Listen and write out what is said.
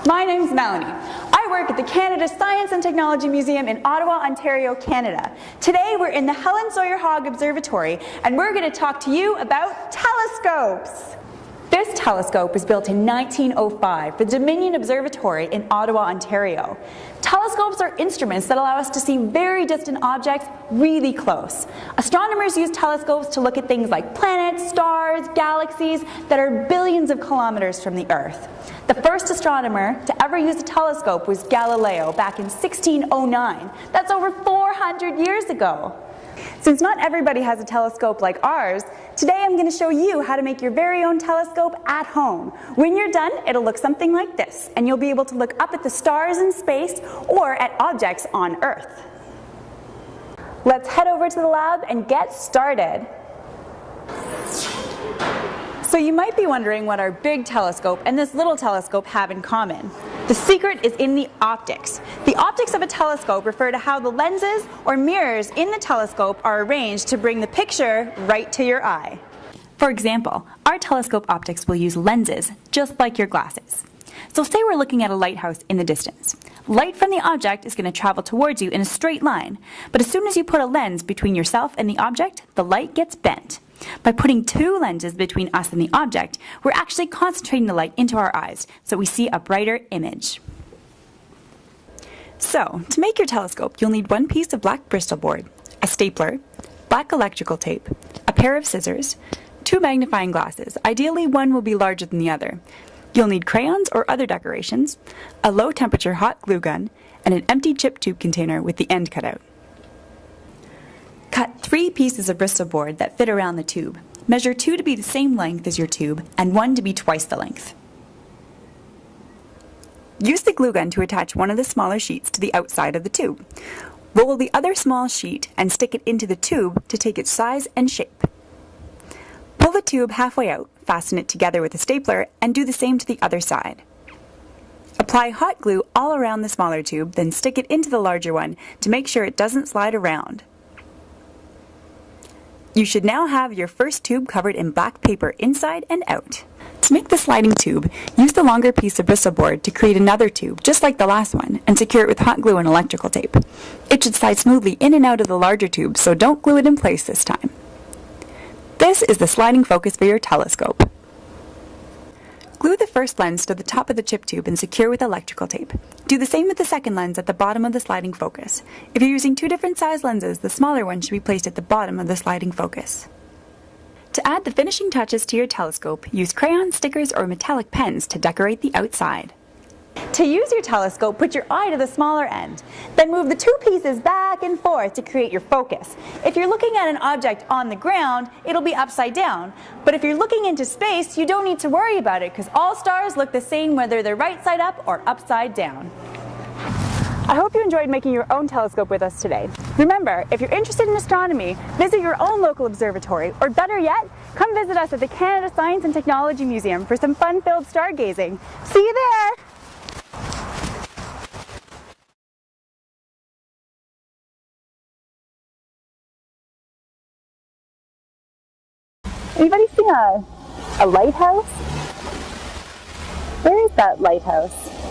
My name's Melanie. I work at the Canada Science and Technology Museum in Ottawa, Ontario, Canada. Today we're in the Helen Sawyer Hogg Observatory and we're going to talk to you about telescopes. This telescope was built in 1905 for the Dominion Observatory in Ottawa, Ontario. Telescopes are instruments that allow us to see very distant objects really close. Astronomers use telescopes to look at things like planets, stars, galaxies that are billions of kilometers from the Earth. The first astronomer to ever use a telescope was Galileo back in 1609. That's over 400 years ago. Since not everybody has a telescope like ours, today I'm going to show you how to make your very own telescope at home. When you're done, it'll look something like this, and you'll be able to look up at the stars in space or at objects on Earth. Let's head over to the lab and get started. So you might be wondering what our big telescope and this little telescope have in common. The secret is in the optics. The optics of a telescope refer to how the lenses or mirrors in the telescope are arranged to bring the picture right to your eye. For example, our telescope optics will use lenses just like your glasses. So say we're looking at a lighthouse in the distance. Light from the object is going to travel towards you in a straight line, but as soon as you put a lens between yourself and the object, the light gets bent. By putting two lenses between us and the object, we're actually concentrating the light into our eyes so we see a brighter image. So, to make your telescope, you'll need one piece of black Bristol board, a stapler, black electrical tape, a pair of scissors, two magnifying glasses. Ideally, one will be larger than the other. You'll need crayons or other decorations, a low-temperature hot glue gun, and an empty chip tube container with the end cut out. Cut 3 pieces of Bristol board that fit around the tube. Measure 2 to be the same length as your tube and 1 to be twice the length. Use the glue gun to attach one of the smaller sheets to the outside of the tube. Roll the other small sheet and stick it into the tube to take its size and shape. Pull the tube halfway out, fasten it together with a stapler, and do the same to the other side. Apply hot glue all around the smaller tube, then stick it into the larger one to make sure it doesn't slide around. You should now have your first tube covered in black paper inside and out. To make the sliding tube, use the longer piece of Bristol board to create another tube just like the last one and secure it with hot glue and electrical tape. It should slide smoothly in and out of the larger tube, so don't glue it in place this time. This is the sliding focus for your telescope. Glue the first lens to the top of the chip tube and secure with electrical tape. Do the same with the second lens at the bottom of the sliding focus. If you're using 2 different size lenses, the smaller one should be placed at the bottom of the sliding focus. To add the finishing touches to your telescope, use crayons, stickers, or metallic pens to decorate the outside. To use your telescope, put your eye to the smaller end. Then move the 2 pieces back and forth to create your focus. If you're looking at an object on the ground, it'll be upside down. But if you're looking into space, you don't need to worry about it because all stars look the same whether they're right side up or upside down. I hope you enjoyed making your own telescope with us today. Remember, if you're interested in astronomy, visit your own local observatory, or better yet, come visit us at the Canada Science and Technology Museum for some fun-filled stargazing. See you there! Anybody seen a lighthouse? Where is that lighthouse?